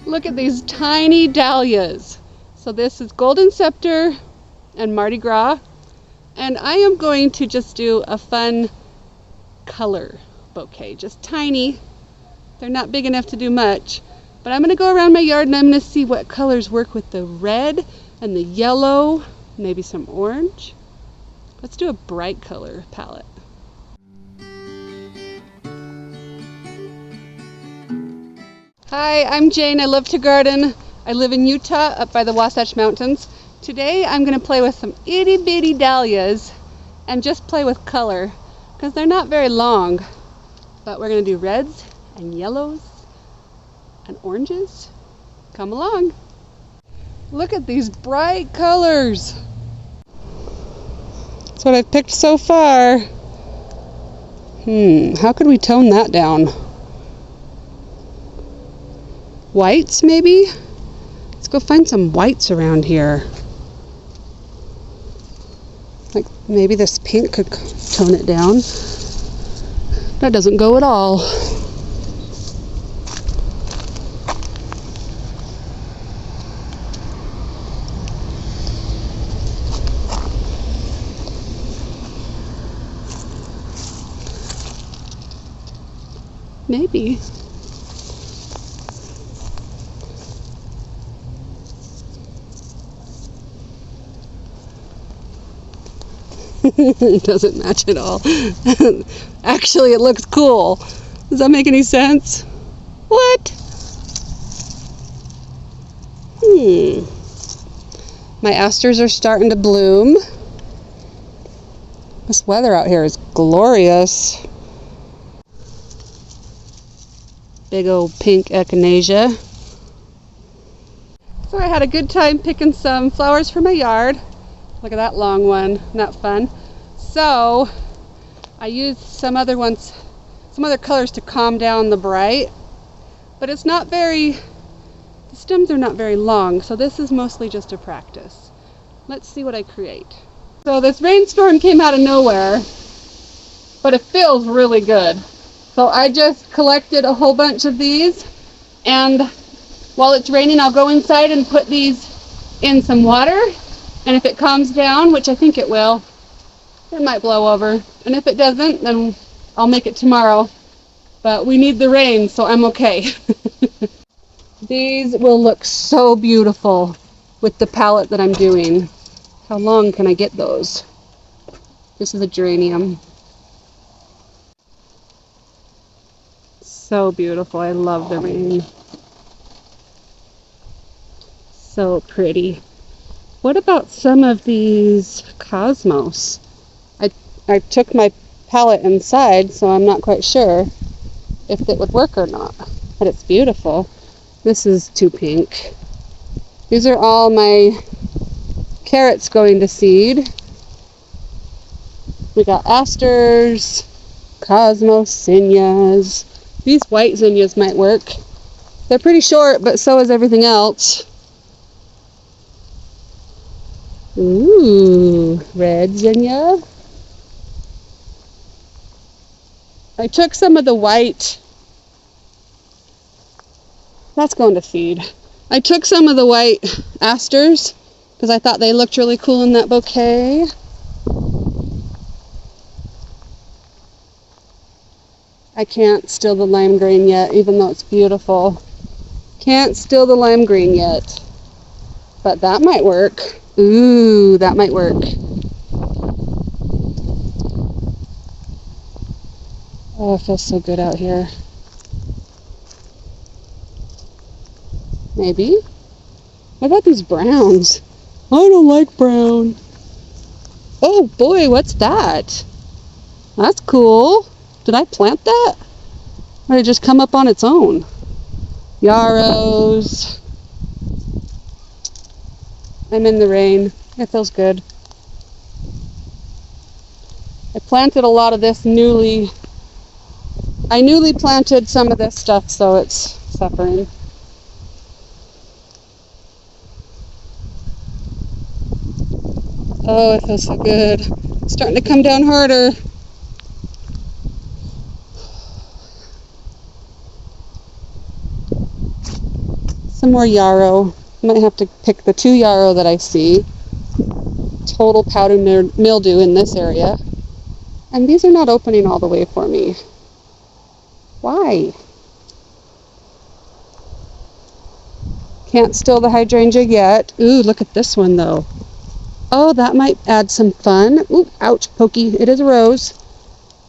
Look at these tiny dahlias. So this is Golden Scepter and Mardi Gras. And I am going to just do a fun color bouquet, just tiny. They're not big enough to do much. But I'm going to go around my yard and I'm going to see what colors work with the red and the yellow, maybe some orange. Let's do a bright color palette. Hi, I'm Jane. I love to garden. I live in Utah up by the Wasatch Mountains. Today I'm going to play with some itty bitty dahlias and just play with color because they're not very long. But we're going to do reds and yellows and oranges. Come along. Look at these bright colors. That's what I've picked so far. How could we tone that down? Whites, maybe? Let's go find some whites around here. Like maybe this pink could tone it down. That doesn't go at all. Maybe. It doesn't match at all. Actually, it looks cool. Does that make any sense? What? My asters are starting to bloom. This weather out here is glorious. Big old pink echinacea. So I had a good time picking some flowers for my yard. Look at that long one. Isn't that fun? So I used some other colors to calm down the bright, but it's not very, the stems are not very long, so this is mostly just a practice. Let's see what I create. So this rainstorm came out of nowhere, but it feels really good. So I just collected a whole bunch of these, and while it's raining I'll go inside and put these in some water. And if it calms down, which I think it will, it might blow over. And if it doesn't, then I'll make it tomorrow. But we need the rain, so I'm okay. These will look so beautiful with the palette that I'm doing. How long can I get those? This is a geranium. So beautiful. I love the rain. So pretty. What about some of these cosmos? I took my palette inside, so I'm not quite sure if it would work or not. But it's beautiful. This is too pink. These are all my carrots going to seed. We got asters, cosmos, zinnias. These white zinnias might work. They're pretty short, but so is everything else. Ooh, red zinnia. I took some of the white. That's going to feed. I took some of the white asters because I thought they looked really cool in that bouquet. I can't still the lime green yet, even though it's beautiful. Can't still the lime green yet. But that might work. Ooh, that might work. Oh, it feels so good out here. Maybe? What about these browns? I don't like brown. Oh boy, what's that? That's cool. Did I plant that? Or did it just come up on its own? Yarrows. I'm in the rain. It feels good. I planted a lot of this I newly planted some of this stuff, so it's suffering. Oh, it feels so good. It's starting to come down harder. Some more yarrow. Might have to pick the 2 yarrow that I see. Total powder mildew in this area. And these are not opening all the way for me. Why? Can't still the hydrangea yet. Ooh, look at this one though. Oh, that might add some fun. Ooh, ouch, pokey. It is a rose.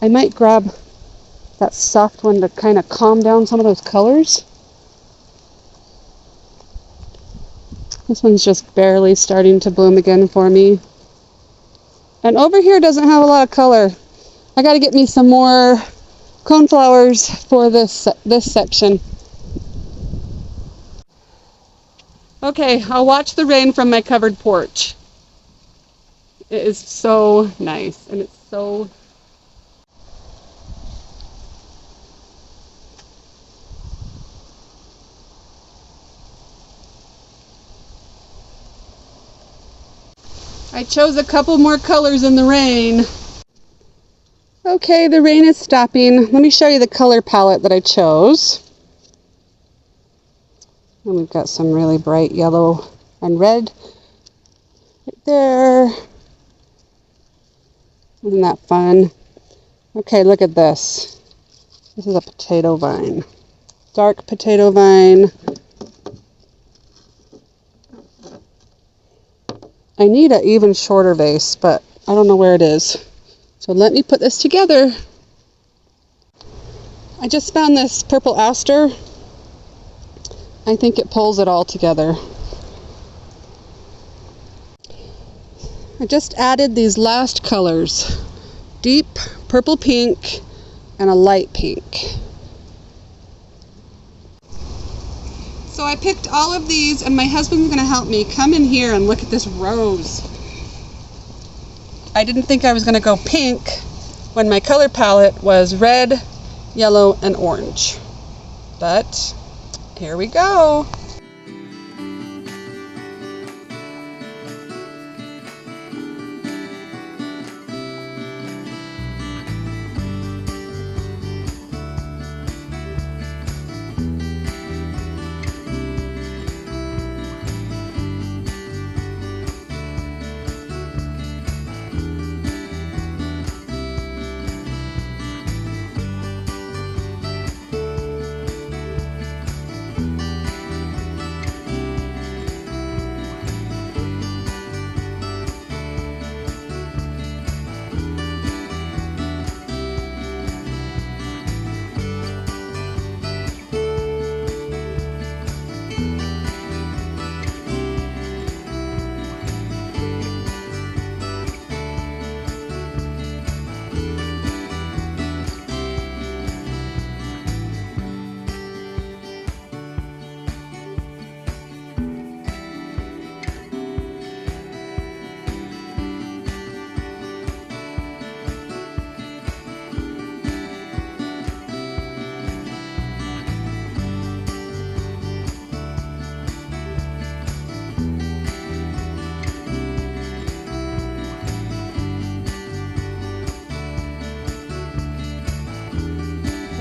I might grab that soft one to kind of calm down some of those colors. This one's just barely starting to bloom again for me. And over here doesn't have a lot of color. I got to get me some more coneflowers for this section. Okay, I'll watch the rain from my covered porch. It is so nice, and it's so... I chose a couple more colors in the rain. Okay, the rain is stopping. Let me show you the color palette that I chose. And we've got some really bright yellow and red right there. Isn't that fun? Okay, look at this. This is a potato vine. Dark potato vine. I need an even shorter vase, but I don't know where it is. So let me put this together. I just found this purple aster. I think it pulls it all together. I just added these last colors. Deep purple pink and a light pink. So I picked all of these, and my husband's going to help me. Come in here and look at this rose. I didn't think I was going to go pink when my color palette was red, yellow, and orange. But here we go.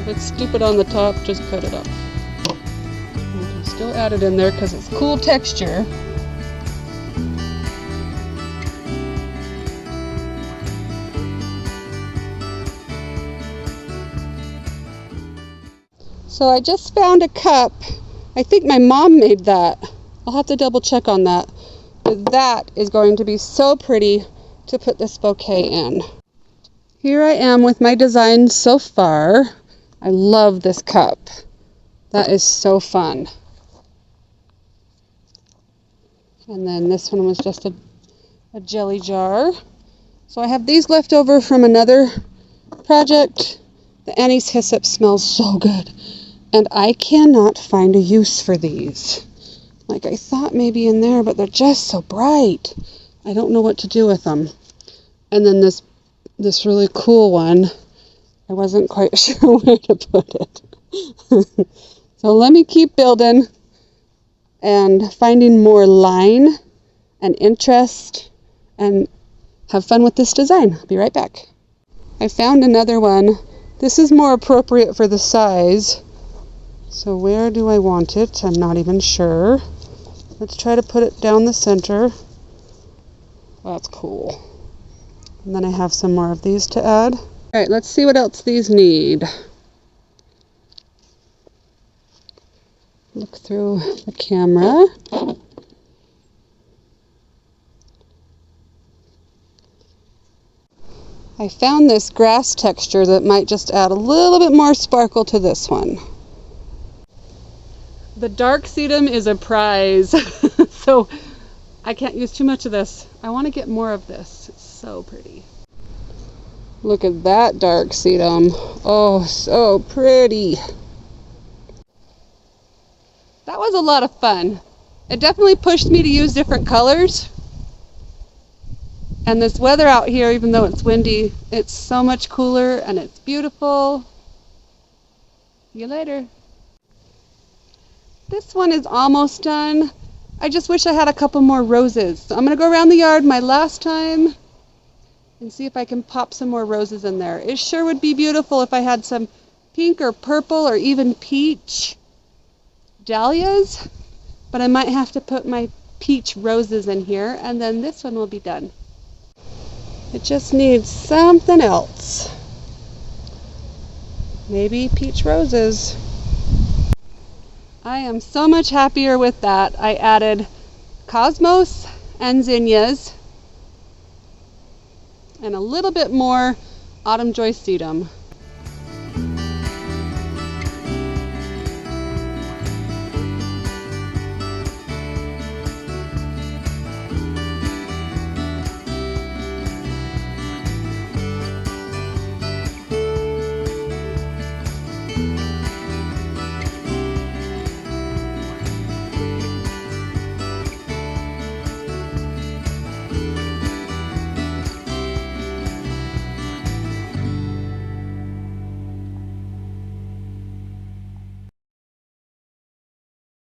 If it's stupid on the top, just cut it off. You can still add it in there because it's cool texture. So I just found a cup. I think my mom made that. I'll have to double check on that. But that is going to be so pretty to put this bouquet in. Here I am with my design so far. I love this cup. That is so fun. And then this one was just a jelly jar. So I have these left over from another project. The anise hyssop smells so good. And I cannot find a use for these. Like I thought maybe in there, but they're just so bright. I don't know what to do with them. And then this really cool one. I wasn't quite sure where to put it. So let me keep building and finding more line and interest and have fun with this design. I'll be right back. I found another one. This is more appropriate for the size. So where do I want it? I'm not even sure. Let's try to put it down the center. That's cool. And then I have some more of these to add. All right, let's see what else these need. Look through the camera. I found this grass texture that might just add a little bit more sparkle to this one. The dark sedum is a prize, so I can't use too much of this. I want to get more of this. It's so pretty. Look at that dark sedum. Oh, so pretty. That was a lot of fun. It definitely pushed me to use different colors. And this weather out here, even though it's windy, it's so much cooler and it's beautiful. See you later. This one is almost done. I just wish I had a couple more roses. So I'm going to go around the yard my last time and see if I can pop some more roses in there. It sure would be beautiful if I had some pink or purple or even peach dahlias, but I might have to put my peach roses in here, and then this one will be done. It just needs something else. Maybe peach roses. I am so much happier with that. I added cosmos and zinnias and a little bit more autumn joy sedum.